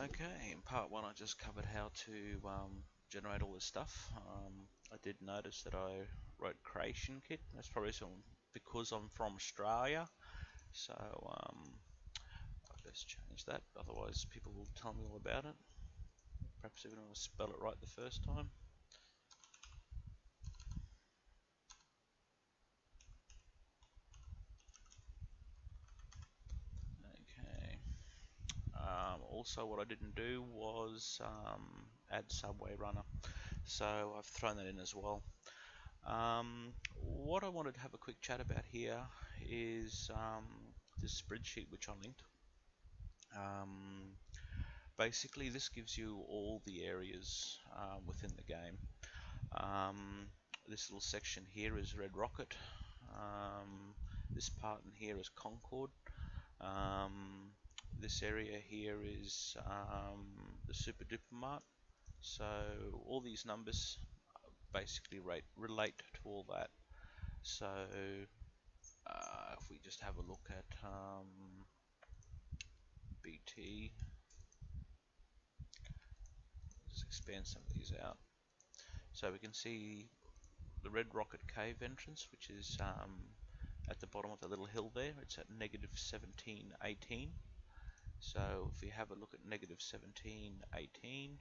Okay, in part one I just covered how to generate all this stuff. I did notice that I wrote creation kit. That's probably because I'm from Australia. So let's change that. Otherwise people will tell me all about it. Perhaps even want to spell it right the first time. Okay. Also what I didn't do was add Subway Runner. So I've thrown that in as well. What I wanted to have a quick chat about here is this spreadsheet which I linked. Um, Basically, this gives you all the areas within the game. Um, this little section here is Red Rocket. This part in here is Concord. This area here is the Super Diplomat. So all these numbers basically relate to all that. So if we just have a look at BT, just expand some of these out. So we can see the Red Rocket Cave entrance, which is at the bottom of the little hill there. It's at negative 1718. So if we have a look at negative 1718,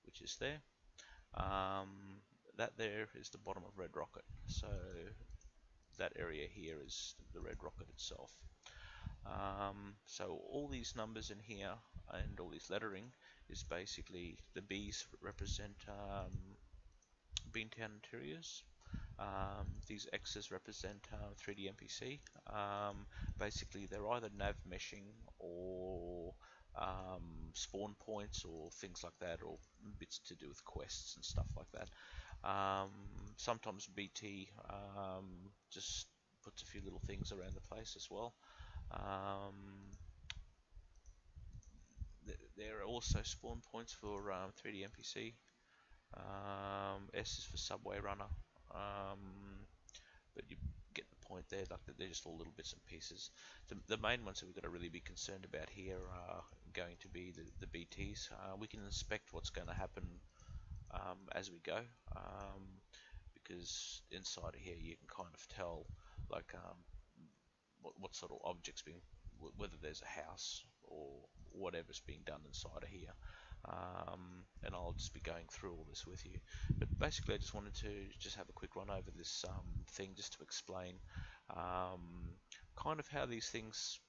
which is there, that there is the bottom of Red Rocket. So that area here is the Red Rocket itself. So all these numbers in here and all this lettering is basically the B's represent Beantown Interiors. These X's represent 3D NPC. Basically, they're either nav meshing or spawn points or things like that, or bits to do with quests and stuff like that. Sometimes BT just puts a few little things around the place as well. There are also spawn points for 3D NPC. S is for Subway Runner. But you get the point there, like they're just all little bits and pieces. The main ones that we've got to really be concerned about here are going to be the BTs. We can inspect what's going to happen as we go, because inside of here you can kind of tell like what sort of objects being, whether there's a house or whatever's being done inside of here. And I'll just be going through all this with you. But basically, I just wanted to just have a quick run over this thing just to explain kind of how these things.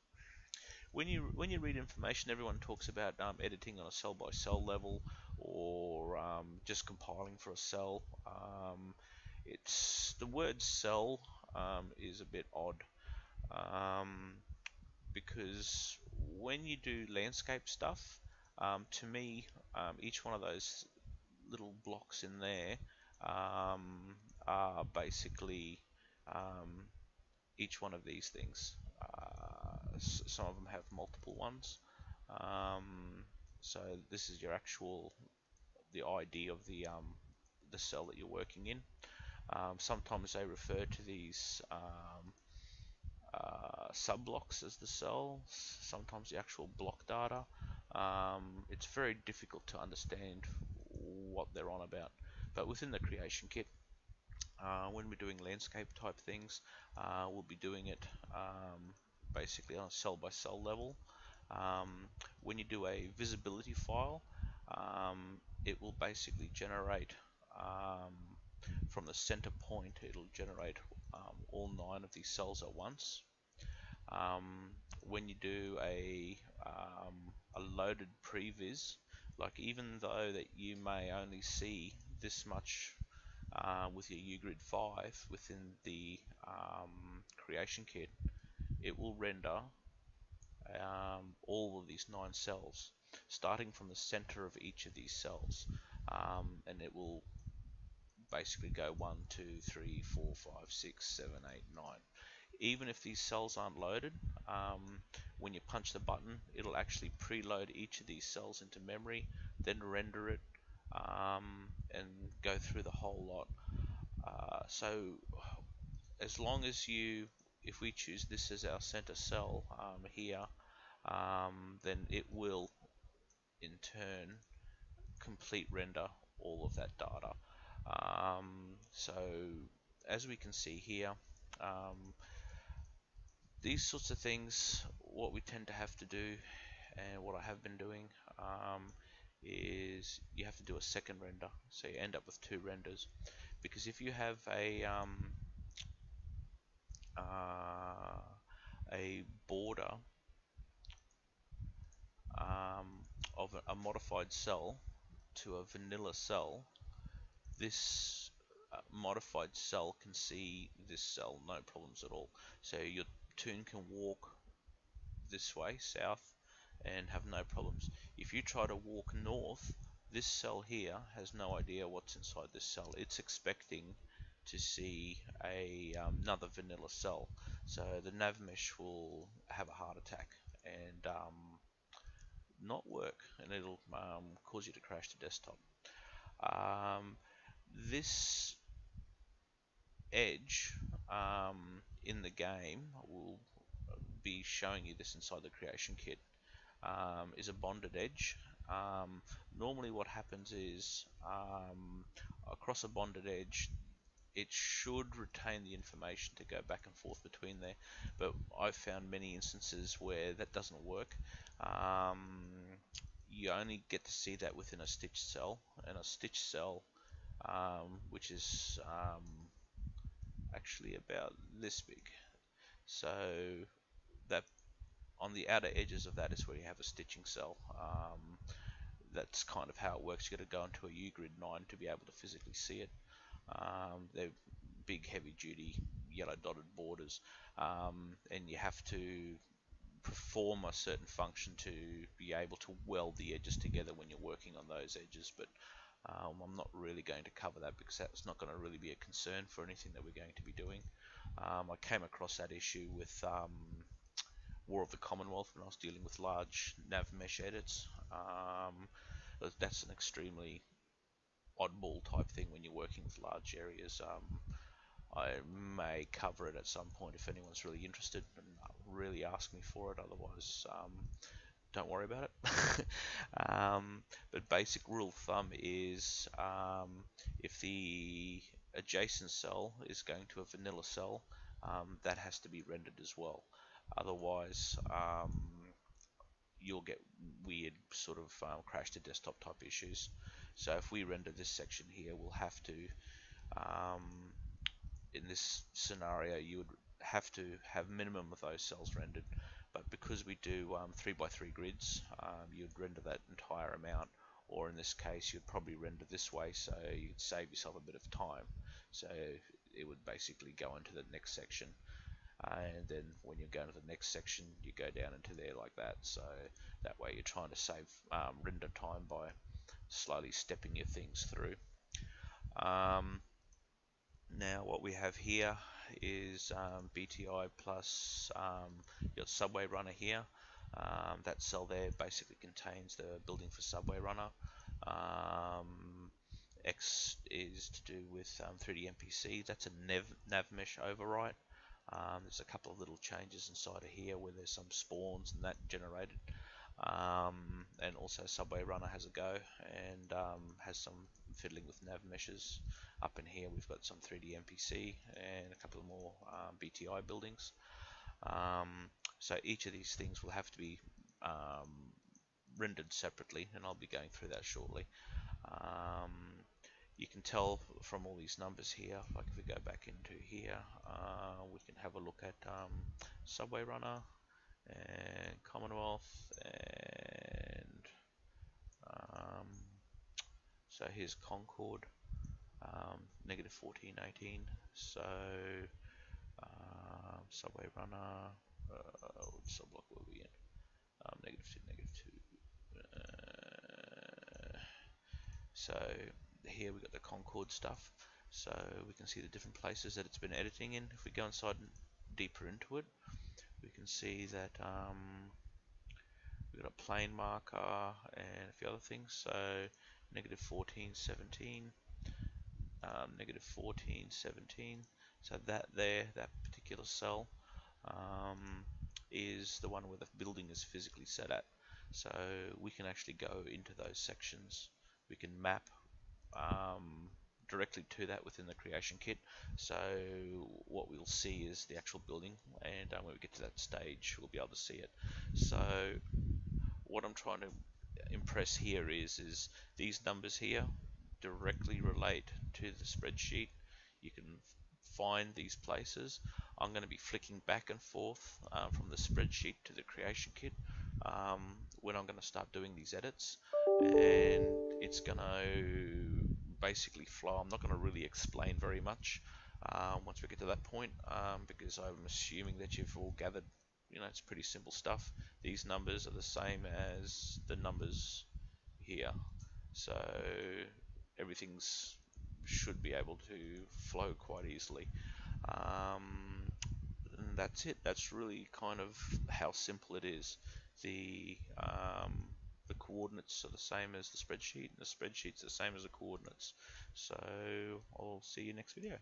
When you read information, everyone talks about editing on a cell by cell level or just compiling for a cell. It's the word cell is a bit odd. Because when you do landscape stuff, to me, each one of those little blocks in there are basically each one of these things. Some of them have multiple ones. So this is your actual the ID of the cell that you're working in. Sometimes they refer to these subblocks as the cells, sometimes the actual block data. It's very difficult to understand what they're on about. But within the creation kit, when we're doing landscape type things, we'll be doing it basically on a cell by cell level. When you do a visibility file, it will basically generate from the center point, it'll generate all 9 of these cells at once. When you do a loaded previs, like even though that you may only see this much with your UGrid 5 within the creation kit, it will render all of these 9 cells starting from the center of each of these cells, and it will basically go 1, 2, 3, 4, 5, 6, 7, 8, 9. Even if these cells aren't loaded, when you punch the button, it'll actually preload each of these cells into memory, then render it, and go through the whole lot. So as long as if we choose this as our center cell here, then it will in turn complete render all of that data. So as we can see here, these sorts of things, what we tend to have to do, and what I have been doing, is you have to do a second render, so you end up with two renders. Because if you have a border of a modified cell to a vanilla cell, this modified cell can see this cell, no problems at all. So your toon can walk this way, south, and have no problems. If you try to walk north, this cell here has no idea what's inside this cell. It's expecting to see another vanilla cell. So the nav mesh will have a heart attack and not work, and it'll cause you to crash the desktop. This edge in the game will be showing you this inside the creation kit, is a bonded edge. Normally what happens is across a bonded edge it should retain the information to go back and forth between there, but I've found many instances where that doesn't work. You only get to see that within a stitched cell, and a stitched cell, which is actually about this big. So that on the outer edges of that is where you have a stitching cell. That's kind of how it works. You got to go into a U-grid 9 to be able to physically see it. They're big, heavy-duty, yellow dotted borders, and you have to perform a certain function to be able to weld the edges together when you're working on those edges. But I'm not really going to cover that because that's not going to really be a concern for anything that we're going to be doing. I came across that issue with War of the Commonwealth when I was dealing with large nav mesh edits. That's an extremely oddball type thing when you're working with large areas. I may cover it at some point if anyone's really interested and really ask me for it. Otherwise, don't worry about it. But basic rule of thumb is if the adjacent cell is going to a vanilla cell, that has to be rendered as well. Otherwise, you'll get weird sort of crash to desktop type issues. So if we render this section here, we'll have to, in this scenario, you would have to have minimum of those cells rendered. But because we do 3x3 grids, you'd render that entire amount, or in this case, you'd probably render this way, so you'd save yourself a bit of time. So it would basically go into the next section. And then when you go to the next section, you go down into there like that. So that way you're trying to save render time by slowly stepping your things through. Now what we have here is BTI plus your subway runner here. That cell there basically contains the building for subway runner. X is to do with 3D MPC. That's a nav mesh overwrite. There's a couple of little changes inside of here where there's some spawns and that generated. And also Subway Runner has a go and has some fiddling with nav meshes. Up in here we've got some 3D MPC and a couple of more BTI buildings. So each of these things will have to be rendered separately, and I'll be going through that shortly. You can tell from all these numbers here, like if we go back into here, we can have a look at Subway Runner and Commonwealth, and so here's Concord, negative 1418. So Subway Runner, which subblock were we in? Negative 2, negative 2. So here we got the Concord stuff, so we can see the different places that it's been editing in. If we go inside deeper into it, we can see that we've got a plane marker and a few other things. So negative 14, 17, negative 14, 17. So that there, that particular cell, is the one where the building is physically set at. So we can actually go into those sections. We can map directly to that within the creation kit. So what we'll see is the actual building, and when we get to that stage, we'll be able to see it. So what I'm trying to impress here is these numbers here directly relate to the spreadsheet. You can find these places. I'm going to be flicking back and forth from the spreadsheet to the creation kit when I'm going to start doing these edits, and it's going to basically flow. I'm not going to really explain very much once we get to that point, because I'm assuming that you've all gathered, it's pretty simple stuff. These numbers are the same as the numbers here, so everything's should be able to flow quite easily. And that's it. That's really kind of how simple it is. The coordinates are the same as the spreadsheet, and the spreadsheet's the same as the coordinates. So I'll see you next video.